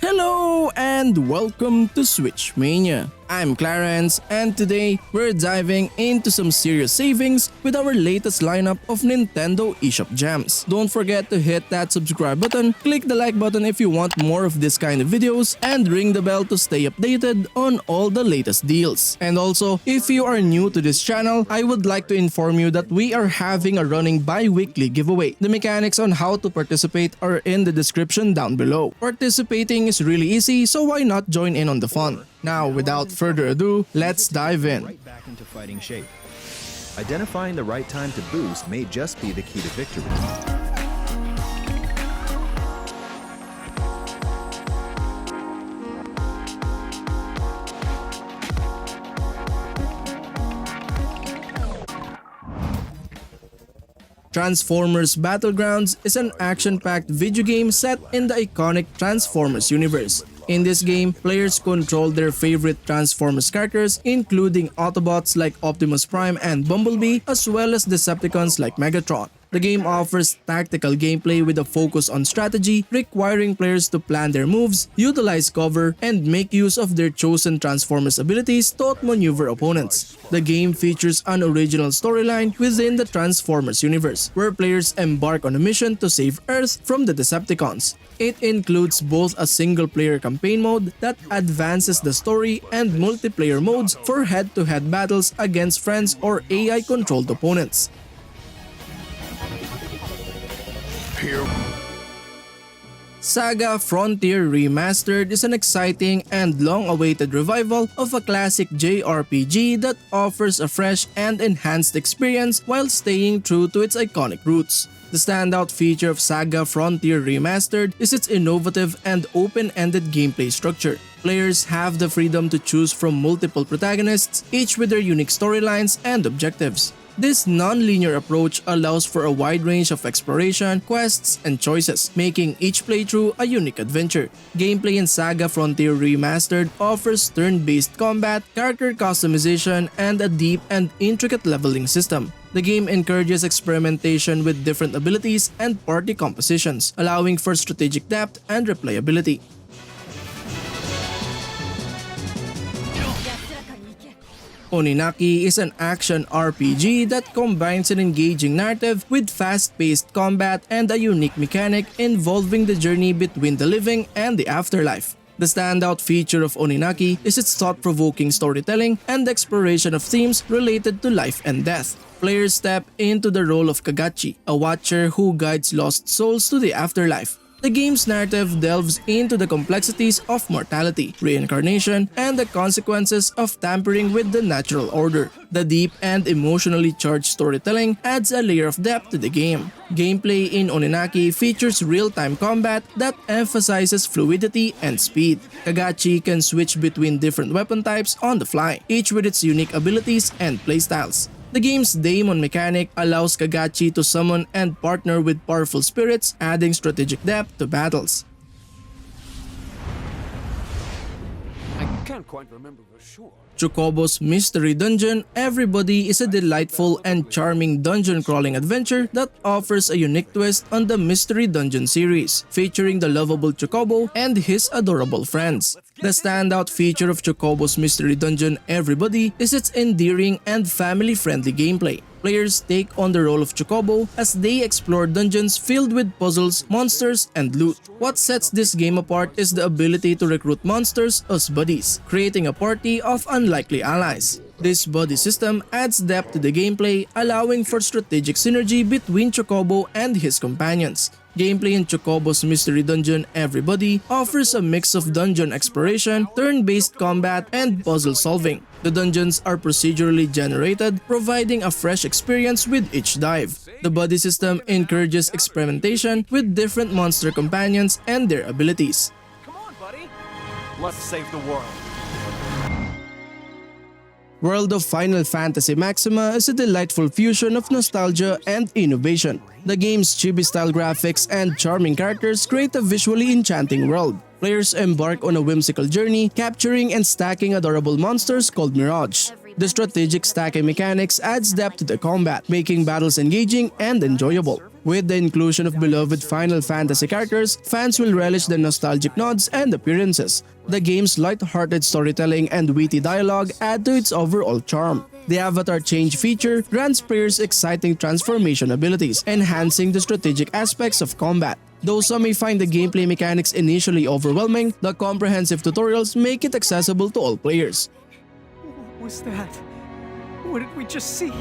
Hello and welcome to Switch Mania. I'm Clarence and today we're diving into some serious savings with our latest lineup of Nintendo eShop gems. Don't forget to hit that subscribe button, click the like button if you want more of this kind of videos, and ring the bell to stay updated on all the latest deals. And also, if you are new to this channel, I would like to inform you that we are having a running bi-weekly giveaway. The mechanics on how to participate are in the description down below. Participating is really easy, so why not join in on the fun? Now, without further ado, let's dive in. Right back into fighting shape. Identifying the right time to boost may just be the key to victory. Transformers Battlegrounds is an action-packed video game set in the iconic Transformers universe. In this game, players control their favorite Transformers characters, including Autobots like Optimus Prime and Bumblebee, as well as Decepticons like Megatron. The game offers tactical gameplay with a focus on strategy, requiring players to plan their moves, utilize cover, and make use of their chosen Transformers abilities to outmaneuver opponents. The game features an original storyline within the Transformers universe, where players embark on a mission to save Earth from the Decepticons. It includes both a single-player campaign mode that advances the story and multiplayer modes for head-to-head battles against friends or AI-controlled opponents. SaGa Frontier Remastered is an exciting and long-awaited revival of a classic JRPG that offers a fresh and enhanced experience while staying true to its iconic roots. The standout feature of SaGa Frontier Remastered is its innovative and open-ended gameplay structure. Players have the freedom to choose from multiple protagonists, each with their unique storylines and objectives. This non-linear approach allows for a wide range of exploration, quests, and choices, making each playthrough a unique adventure. Gameplay in SaGa Frontier Remastered offers turn-based combat, character customization, and a deep and intricate leveling system. The game encourages experimentation with different abilities and party compositions, allowing for strategic depth and replayability. ONINAKI is an action RPG that combines an engaging narrative with fast-paced combat and a unique mechanic involving the journey between the living and the afterlife. The standout feature of ONINAKI is its thought-provoking storytelling and exploration of themes related to life and death. Players step into the role of Kagachi, a watcher who guides lost souls to the afterlife. The game's narrative delves into the complexities of mortality, reincarnation, and the consequences of tampering with the natural order. The deep and emotionally charged storytelling adds a layer of depth to the game. Gameplay in ONINAKI features real-time combat that emphasizes fluidity and speed. Kagachi can switch between different weapon types on the fly, each with its unique abilities and playstyles. The game's daemon mechanic allows Kagachi to summon and partner with powerful spirits, adding strategic depth to battles. I can't quite remember for sure. Chocobo's Mystery Dungeon Everybody is a delightful and charming dungeon crawling adventure that offers a unique twist on the Mystery Dungeon series, featuring the lovable Chocobo and his adorable friends. The standout feature of Chocobo's Mystery Dungeon Everybody is its endearing and family-friendly gameplay. Players take on the role of Chocobo as they explore dungeons filled with puzzles, monsters, and loot. What sets this game apart is the ability to recruit monsters as buddies, creating a party of unlikely allies. This buddy system adds depth to the gameplay, allowing for strategic synergy between Chocobo and his companions. Gameplay in Chocobo's Mystery Dungeon Everybody offers a mix of dungeon exploration, turn-based combat, and puzzle solving. The dungeons are procedurally generated, providing a fresh experience with each dive. The buddy system encourages experimentation with different monster companions and their abilities. Come on, buddy. Let's save the world. World of Final Fantasy MAXIMA is a delightful fusion of nostalgia and innovation. The game's chibi-style graphics and charming characters create a visually enchanting world. Players embark on a whimsical journey, capturing and stacking adorable monsters called Mirage. The strategic stacking mechanics adds depth to the combat, making battles engaging and enjoyable. With the inclusion of beloved Final Fantasy characters, fans will relish the nostalgic nods and appearances. The game's light-hearted storytelling and witty dialogue add to its overall charm. The avatar change feature grants players exciting transformation abilities, enhancing the strategic aspects of combat. Though some may find the gameplay mechanics initially overwhelming, the comprehensive tutorials make it accessible to all players. What was that? What did we just see?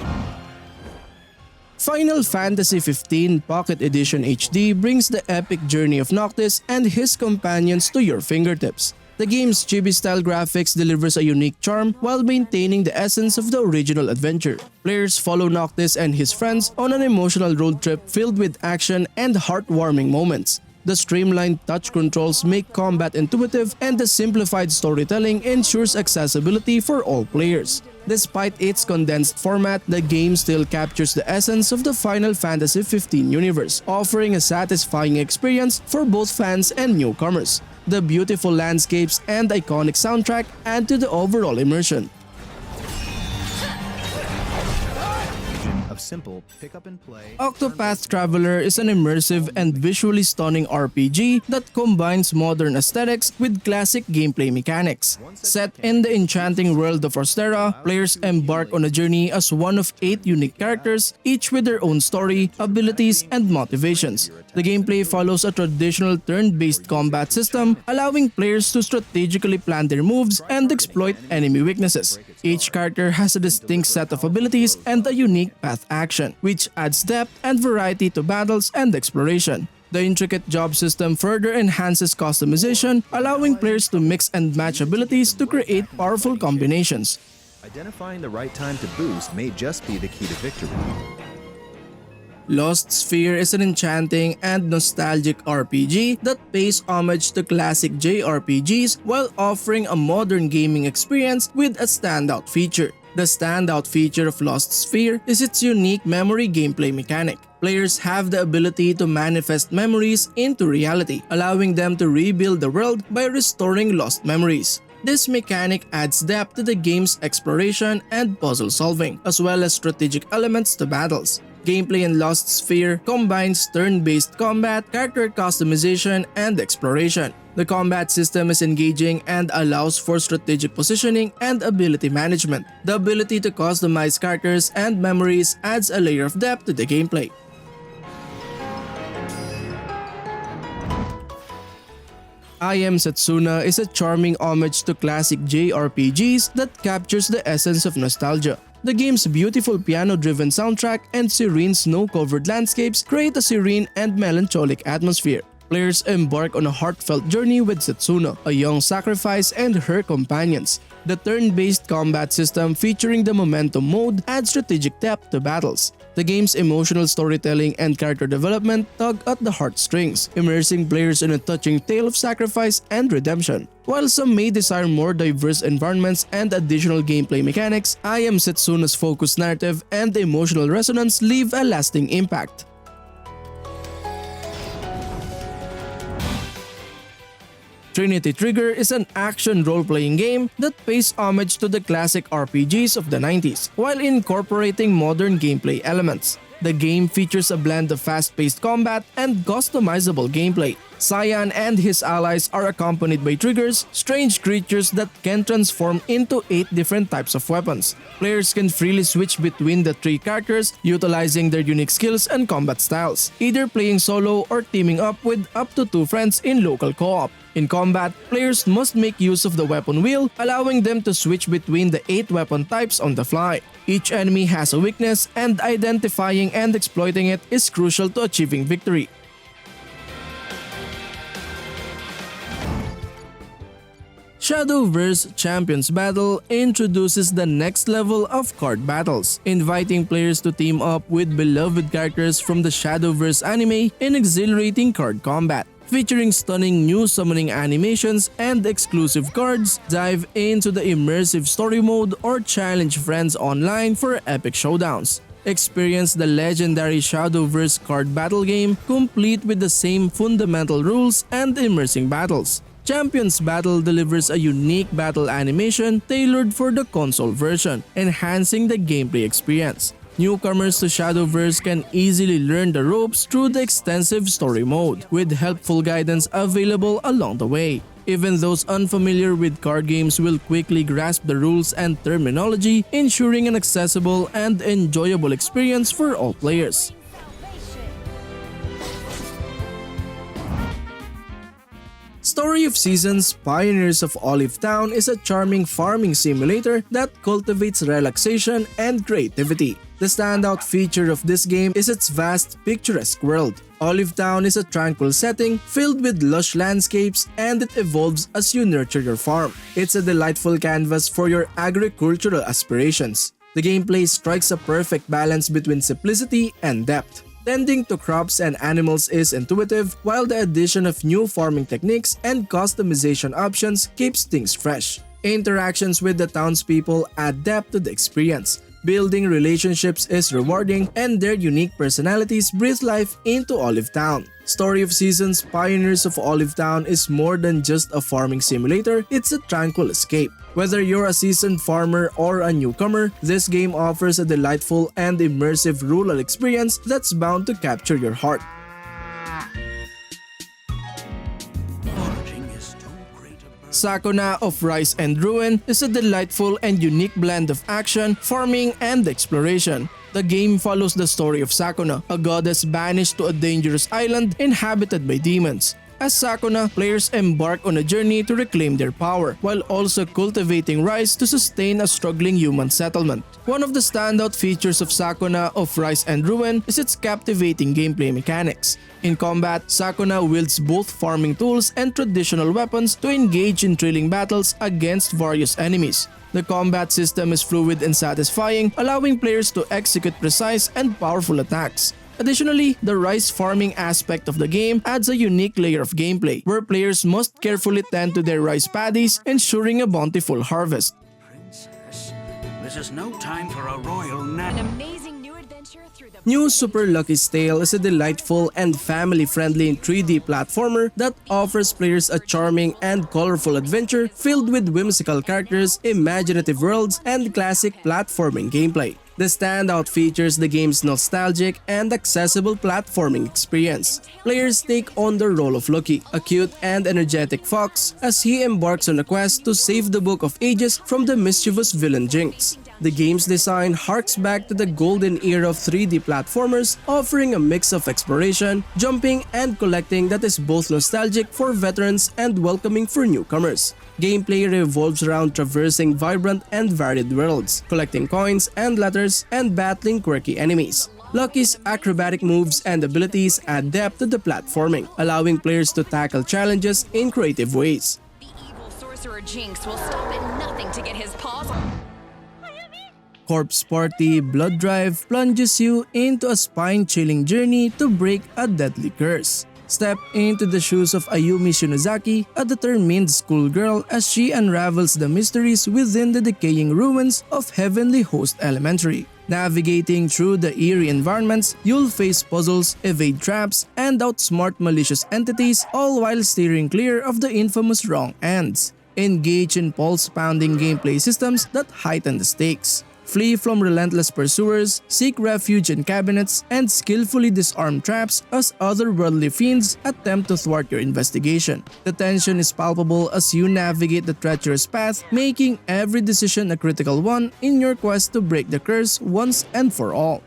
Final Fantasy XV Pocket Edition HD brings the epic journey of Noctis and his companions to your fingertips. The game's chibi-style graphics delivers a unique charm while maintaining the essence of the original adventure. Players follow Noctis and his friends on an emotional road trip filled with action and heartwarming moments. The streamlined touch controls make combat intuitive, and the simplified storytelling ensures accessibility for all players. Despite its condensed format, the game still captures the essence of the Final Fantasy XV universe, offering a satisfying experience for both fans and newcomers. The beautiful landscapes and iconic soundtrack add to the overall immersion. Of simple pick-up-and-play. Octopath Traveler is an immersive and visually stunning RPG that combines modern aesthetics with classic gameplay mechanics. Set in the enchanting world of Ostera, players embark on a journey as one of 8 unique characters, each with their own story, abilities, and motivations. The gameplay follows a traditional turn-based combat system, allowing players to strategically plan their moves and exploit enemy weaknesses. Each character has a distinct set of abilities and a unique path action, which adds depth and variety to battles and exploration. The intricate job system further enhances customization, allowing players to mix and match abilities to create powerful combinations. Identifying the right time to boost may just be the key to victory. Lichtspeer is an enchanting and nostalgic RPG that pays homage to classic JRPGs while offering a modern gaming experience with a standout feature. The standout feature of Lichtspeer is its unique memory gameplay mechanic. Players have the ability to manifest memories into reality, allowing them to rebuild the world by restoring lost memories. This mechanic adds depth to the game's exploration and puzzle solving, as well as strategic elements to battles. Gameplay in Lichtspeer combines turn-based combat, character customization, and exploration. The combat system is engaging and allows for strategic positioning and ability management. The ability to customize characters and memories adds a layer of depth to the gameplay. Am Setsuna is a charming homage to classic JRPGs that captures the essence of nostalgia. The game's beautiful piano-driven soundtrack and serene snow-covered landscapes create a serene and melancholic atmosphere. Players embark on a heartfelt journey with Setsuna, a young sacrifice, and her companions. The turn-based combat system featuring the momentum mode adds strategic depth to battles. The game's emotional storytelling and character development tug at the heartstrings, immersing players in a touching tale of sacrifice and redemption. While some may desire more diverse environments and additional gameplay mechanics, Am Setsuna's focused narrative and emotional resonance leave a lasting impact. Trinity Trigger is an action role-playing game that pays homage to the classic RPGs of the 90s while incorporating modern gameplay elements. The game features a blend of fast-paced combat and customizable gameplay. Cyan and his allies are accompanied by triggers, strange creatures that can transform into 8 different types of weapons. Players can freely switch between the 3 characters, utilizing their unique skills and combat styles, either playing solo or teaming up with up to 2 friends in local co-op. In combat, players must make use of the weapon wheel, allowing them to switch between the 8 weapon types on the fly. Each enemy has a weakness, and identifying and exploiting it is crucial to achieving victory. Shadowverse Champions Battle introduces the next level of card battles, inviting players to team up with beloved characters from the Shadowverse anime in exhilarating card combat. Featuring stunning new summoning animations and exclusive cards, dive into the immersive story mode or challenge friends online for epic showdowns. Experience the legendary Shadowverse card battle game, complete with the same fundamental rules and immersing battles. Champions Battle delivers a unique battle animation tailored for the console version, enhancing the gameplay experience. Newcomers to Shadowverse can easily learn the ropes through the extensive story mode, with helpful guidance available along the way. Even those unfamiliar with card games will quickly grasp the rules and terminology, ensuring an accessible and enjoyable experience for all players. Story of Seasons Pioneers of Olive Town is a charming farming simulator that cultivates relaxation and creativity. The standout feature of this game is its vast, picturesque world. Olive Town is a tranquil setting filled with lush landscapes, and it evolves as you nurture your farm. It's a delightful canvas for your agricultural aspirations. The gameplay strikes a perfect balance between simplicity and depth. Tending to crops and animals is intuitive, while the addition of new farming techniques and customization options keeps things fresh. Interactions with the townspeople add depth to the experience. Building relationships is rewarding, and their unique personalities breathe life into Olive Town. Story of Seasons Pioneers of Olive Town is more than just a farming simulator, it's a tranquil escape. Whether you're a seasoned farmer or a newcomer, this game offers a delightful and immersive rural experience that's bound to capture your heart. Sakuna of Rise and Ruin is a delightful and unique blend of action, farming, and exploration. The game follows the story of Sakuna, a goddess banished to a dangerous island inhabited by demons. As Sakuna, players embark on a journey to reclaim their power, while also cultivating rice to sustain a struggling human settlement. One of the standout features of Sakuna of Rise and Ruin is its captivating gameplay mechanics. In combat, Sakuna wields both farming tools and traditional weapons to engage in thrilling battles against various enemies. The combat system is fluid and satisfying, allowing players to execute precise and powerful attacks. Additionally, the rice farming aspect of the game adds a unique layer of gameplay, where players must carefully tend to their rice paddies, ensuring a bountiful harvest. Princess, this is no time for a royal nap. An amazing new adventure through the New Super Lucky's Tale is a delightful and family-friendly 3D platformer that offers players a charming and colorful adventure filled with whimsical characters, imaginative worlds, and classic platforming gameplay. The standout features the game's nostalgic and accessible platforming experience. Players take on the role of Lucky, a cute and energetic fox, as he embarks on a quest to save the Book of Ages from the mischievous villain Jinx. The game's design harks back to the golden era of 3D platformers, offering a mix of exploration, jumping, and collecting that is both nostalgic for veterans and welcoming for newcomers. Gameplay revolves around traversing vibrant and varied worlds, collecting coins and letters, and battling quirky enemies. Lucky's acrobatic moves and abilities add depth to the platforming, allowing players to tackle challenges in creative ways. The evil sorcerer Jinx will stop at nothing to get his paws on. Corpse Party Blood Drive plunges you into a spine-chilling journey to break a deadly curse. Step into the shoes of Ayumi Shinozaki, a determined schoolgirl, as she unravels the mysteries within the decaying ruins of Heavenly Host Elementary. Navigating through the eerie environments, you'll face puzzles, evade traps, and outsmart malicious entities, all while steering clear of the infamous wrong ends. Engage in pulse-pounding gameplay systems that heighten the stakes. Flee from relentless pursuers, seek refuge in cabinets, and skillfully disarm traps as otherworldly fiends attempt to thwart your investigation. The tension is palpable as you navigate the treacherous path, making every decision a critical one in your quest to break the curse once and for all.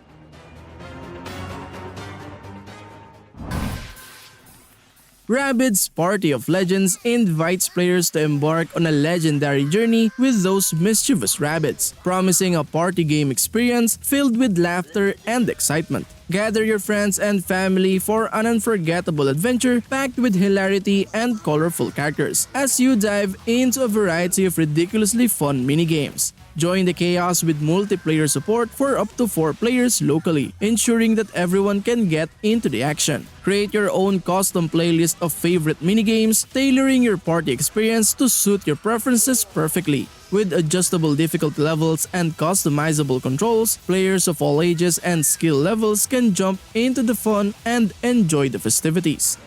Rabbids Party of Legends invites players to embark on a legendary journey with those mischievous Rabbids, promising a party game experience filled with laughter and excitement. Gather your friends and family for an unforgettable adventure packed with hilarity and colorful characters as you dive into a variety of ridiculously fun minigames. Join the chaos with multiplayer support for up to 4 players locally, ensuring that everyone can get into the action. Create your own custom playlist of favorite minigames, tailoring your party experience to suit your preferences perfectly. With adjustable difficulty levels and customizable controls, players of all ages and skill levels can jump into the fun and enjoy the festivities.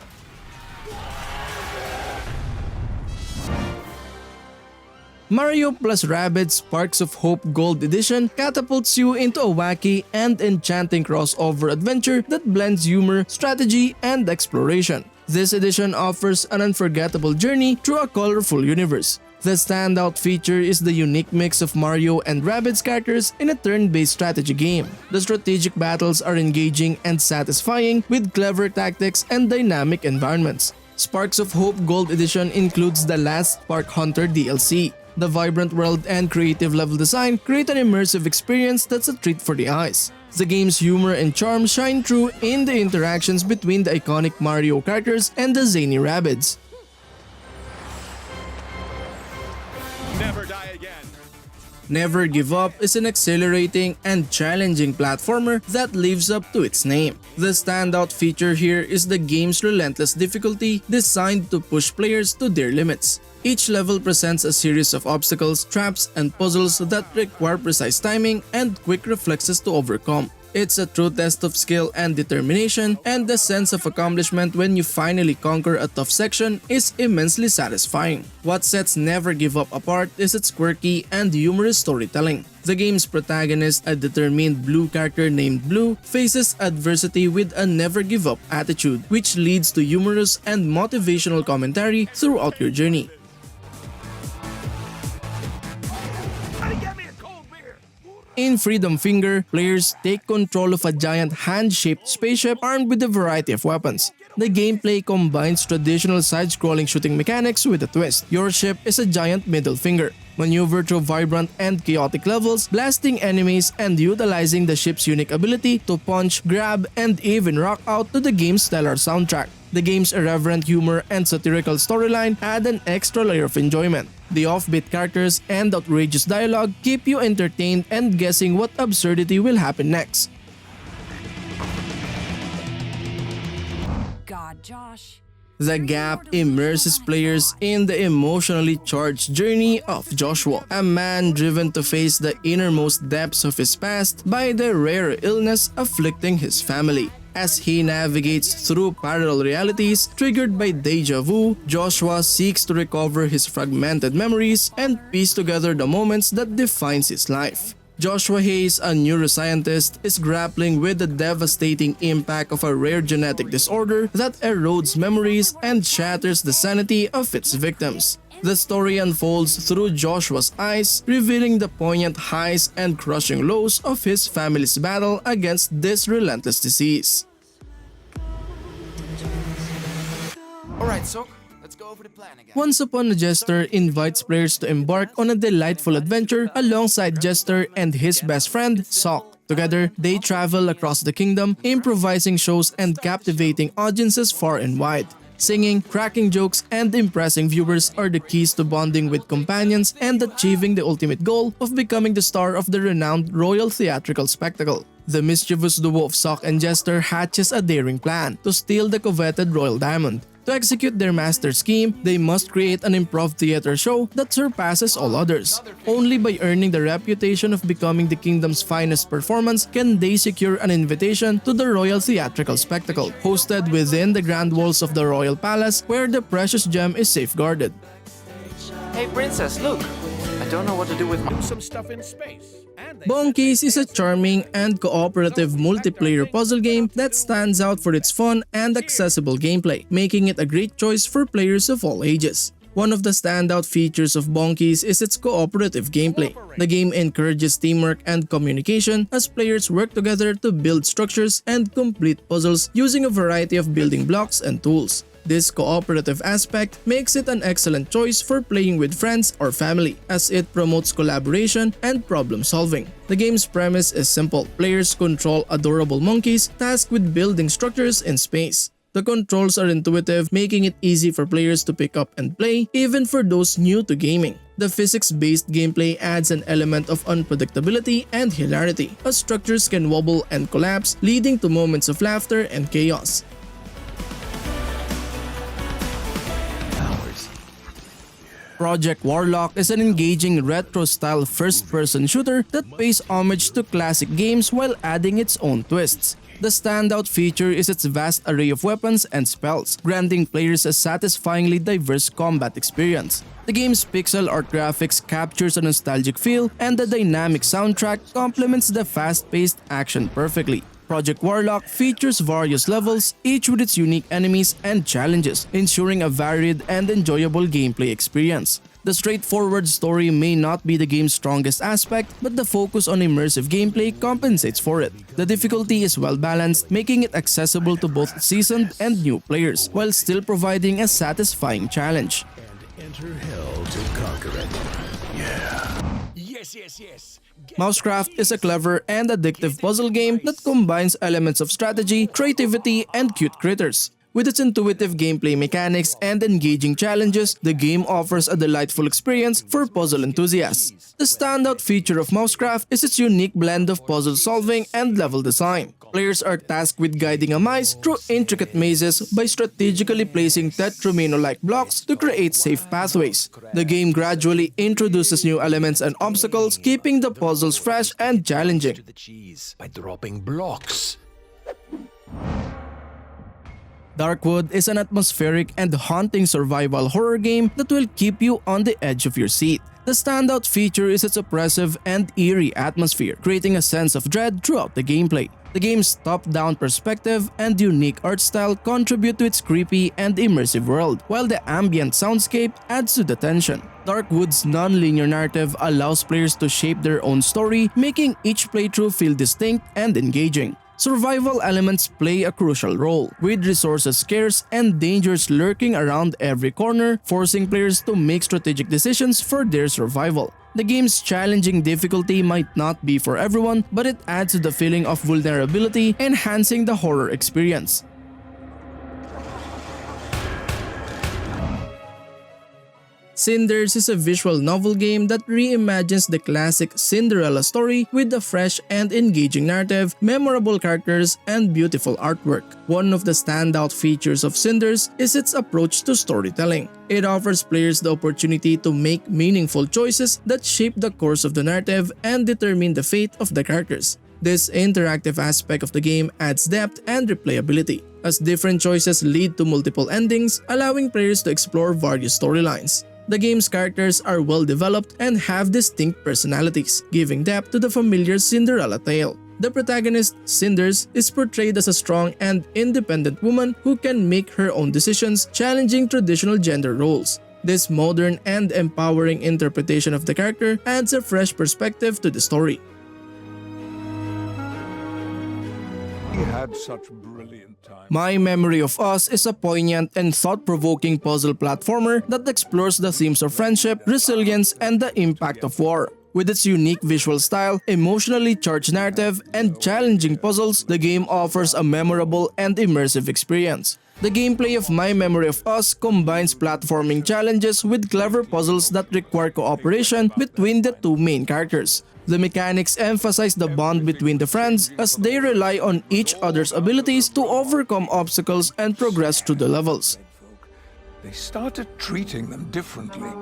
Mario plus Rabbids Sparks of Hope Gold Edition catapults you into a wacky and enchanting crossover adventure that blends humor, strategy, and exploration. This edition offers an unforgettable journey through a colorful universe. The standout feature is the unique mix of Mario and Rabbids characters in a turn-based strategy game. The strategic battles are engaging and satisfying with clever tactics and dynamic environments. Sparks of Hope Gold Edition includes the Last Spark Hunter DLC. The vibrant world and creative level design create an immersive experience that's a treat for the eyes. The game's humor and charm shine through in the interactions between the iconic Mario characters and the zany Rabbids. Never die again. Never Give Up is an exhilarating and challenging platformer that lives up to its name. The standout feature here is the game's relentless difficulty designed to push players to their limits. Each level presents a series of obstacles, traps, and puzzles that require precise timing and quick reflexes to overcome. It's a true test of skill and determination, and the sense of accomplishment when you finally conquer a tough section is immensely satisfying. What sets Never Give Up apart is its quirky and humorous storytelling. The game's protagonist, a determined blue character named Blue, faces adversity with a never give up attitude, which leads to humorous and motivational commentary throughout your journey. In Freedom Finger, players take control of a giant hand-shaped spaceship armed with a variety of weapons. The gameplay combines traditional side-scrolling shooting mechanics with a twist. Your ship is a giant middle finger. Maneuver through vibrant and chaotic levels, blasting enemies and utilizing the ship's unique ability to punch, grab, and even rock out to the game's stellar soundtrack. The game's irreverent humor and satirical storyline add an extra layer of enjoyment. The offbeat characters and outrageous dialogue keep you entertained and guessing what absurdity will happen next. God, Josh. The Gap immerses players in the emotionally charged journey of Joshua, a man driven to face the innermost depths of his past by the rare illness afflicting his family. As he navigates through parallel realities triggered by deja vu, Joshua seeks to recover his fragmented memories and piece together the moments that defines his life. Joshua Hayes, a neuroscientist, is grappling with the devastating impact of a rare genetic disorder that erodes memories and shatters the sanity of its victims. The story unfolds through Joshua's eyes, revealing the poignant highs and crushing lows of his family's battle against this relentless disease. Alright, Sok, let's go over the plan again. Once Upon a Jester invites players to embark on a delightful adventure alongside Jester and his best friend, Sok. Together, they travel across the kingdom, improvising shows and captivating audiences far and wide. Singing, cracking jokes, and impressing viewers are the keys to bonding with companions and achieving the ultimate goal of becoming the star of the renowned royal theatrical spectacle. The mischievous duo of Sok and Jester hatches a daring plan to steal the coveted royal diamond. To execute their master scheme, they must create an improv theater show that surpasses all others. Only by earning the reputation of becoming the kingdom's finest performance can they secure an invitation to the royal theatrical spectacle, hosted within the grand walls of the royal palace where the precious gem is safeguarded. Hey princess, look! I don't know what to do with my... Some stuff in space. Bonkies is a charming and cooperative multiplayer puzzle game that stands out for its fun and accessible gameplay, making it a great choice for players of all ages. One of the standout features of Bonkies is its cooperative gameplay. The game encourages teamwork and communication as players work together to build structures and complete puzzles using a variety of building blocks and tools. This cooperative aspect makes it an excellent choice for playing with friends or family, as it promotes collaboration and problem solving. The game's premise is simple. Players control adorable monkeys tasked with building structures in space. The controls are intuitive, making it easy for players to pick up and play, even for those new to gaming. The physics-based gameplay adds an element of unpredictability and hilarity, as structures can wobble and collapse, leading to moments of laughter and chaos. Project Warlock is an engaging retro-style first-person shooter that pays homage to classic games while adding its own twists. The standout feature is its vast array of weapons and spells, granting players a satisfyingly diverse combat experience. The game's pixel art graphics captures a nostalgic feel, and the dynamic soundtrack complements the fast-paced action perfectly. Project Warlock features various levels, each with its unique enemies and challenges, ensuring a varied and enjoyable gameplay experience. The straightforward story may not be the game's strongest aspect, but the focus on immersive gameplay compensates for it. The difficulty is well balanced, making it accessible to both seasoned and new players, while still providing a satisfying challenge. Enter hell to conquer it. Yes. MouseCraft is a clever and addictive puzzle game that combines elements of strategy, creativity, and cute critters. With its intuitive gameplay mechanics and engaging challenges, the game offers a delightful experience for puzzle enthusiasts. The standout feature of MouseCraft is its unique blend of puzzle solving and level design. Players are tasked with guiding a mice through intricate mazes by strategically placing Tetramino-like blocks to create safe pathways. The game gradually introduces new elements and obstacles, keeping the puzzles fresh and challenging. To the cheese by dropping blocks. Darkwood is an atmospheric and haunting survival horror game that will keep you on the edge of your seat. The standout feature is its oppressive and eerie atmosphere, creating a sense of dread throughout the gameplay. The game's top-down perspective and unique art style contribute to its creepy and immersive world, while the ambient soundscape adds to the tension. Darkwood's non-linear narrative allows players to shape their own story, making each playthrough feel distinct and engaging. Survival elements play a crucial role, with resources scarce and dangers lurking around every corner, forcing players to make strategic decisions for their survival. The game's challenging difficulty might not be for everyone, but it adds to the feeling of vulnerability, enhancing the horror experience. Cinders is a visual novel game that reimagines the classic Cinderella story with a fresh and engaging narrative, memorable characters, and beautiful artwork. One of the standout features of Cinders is its approach to storytelling. It offers players the opportunity to make meaningful choices that shape the course of the narrative and determine the fate of the characters. This interactive aspect of the game adds depth and replayability, as different choices lead to multiple endings, allowing players to explore various storylines. The game's characters are well developed and have distinct personalities, giving depth to the familiar Cinderella tale. The protagonist, Cinders, is portrayed as a strong and independent woman who can make her own decisions, challenging traditional gender roles. This modern and empowering interpretation of the character adds a fresh perspective to the story. He had such brilliant time. My Memory of Us is a poignant and thought-provoking puzzle platformer that explores the themes of friendship, resilience, and the impact of war. With its unique visual style, emotionally charged narrative, and challenging puzzles, the game offers a memorable and immersive experience. The gameplay of My Memory of Us combines platforming challenges with clever puzzles that require cooperation between the two main characters. The mechanics emphasize the bond between the friends as they rely on each other's abilities to overcome obstacles and progress through the levels. They started treating them differently.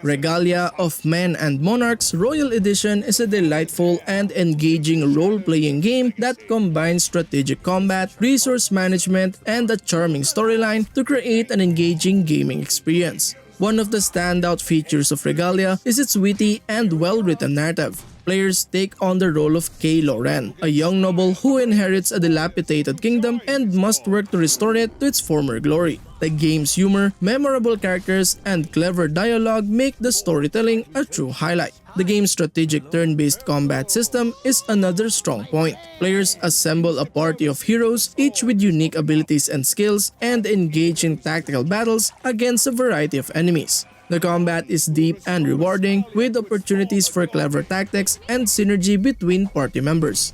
Regalia of Men and Monarchs Royal Edition is a delightful and engaging role-playing game that combines strategic combat, resource management, and a charming storyline to create an engaging gaming experience. One of the standout features of Regalia is its witty and well-written narrative. Players take on the role of Kay Loren, a young noble who inherits a dilapidated kingdom and must work to restore it to its former glory. The game's humor, memorable characters, and clever dialogue make the storytelling a true highlight. The game's strategic turn-based combat system is another strong point. Players assemble a party of heroes, each with unique abilities and skills, and engage in tactical battles against a variety of enemies. The combat is deep and rewarding, with opportunities for clever tactics and synergy between party members.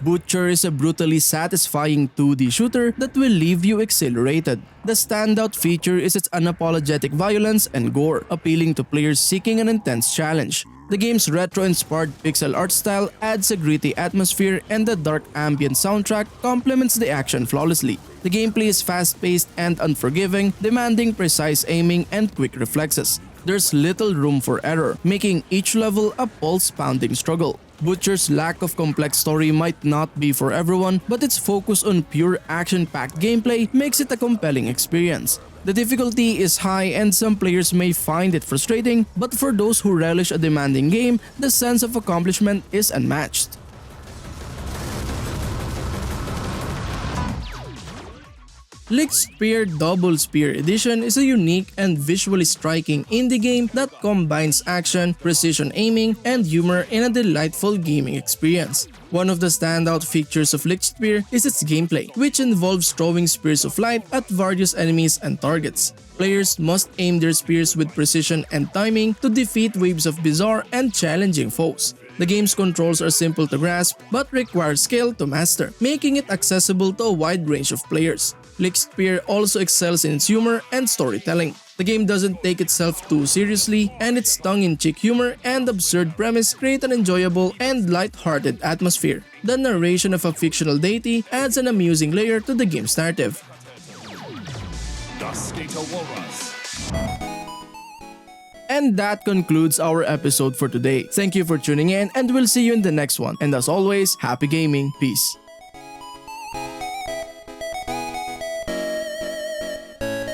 Butcher is a brutally satisfying 2D shooter that will leave you exhilarated. The standout feature is its unapologetic violence and gore, appealing to players seeking an intense challenge. The game's retro-inspired pixel art style adds a gritty atmosphere, and the dark ambient soundtrack complements the action flawlessly. The gameplay is fast-paced and unforgiving, demanding precise aiming and quick reflexes. there's little room for error, making each level a pulse-pounding struggle. Butcher's lack of complex story might not be for everyone, but its focus on pure action-packed gameplay makes it a compelling experience. The difficulty is high and some players may find it frustrating, but for those who relish a demanding game, the sense of accomplishment is unmatched. Lichtspeer Double Speer Edition is a unique and visually striking indie game that combines action, precision aiming, and humor in a delightful gaming experience. One of the standout features of Lichtspeer is its gameplay, which involves throwing spears of light at various enemies and targets. Players must aim their spears with precision and timing to defeat waves of bizarre and challenging foes. The game's controls are simple to grasp but require skill to master, making it accessible to a wide range of players. Lichtspeer also excels in its humor and storytelling. The game doesn't take itself too seriously, and its tongue-in-cheek humor and absurd premise create an enjoyable and light-hearted atmosphere. The narration of a fictional deity adds an amusing layer to the game's narrative. And that concludes our episode for today. Thank you for tuning in, and we'll see you in the next one. And as always, happy gaming. Peace.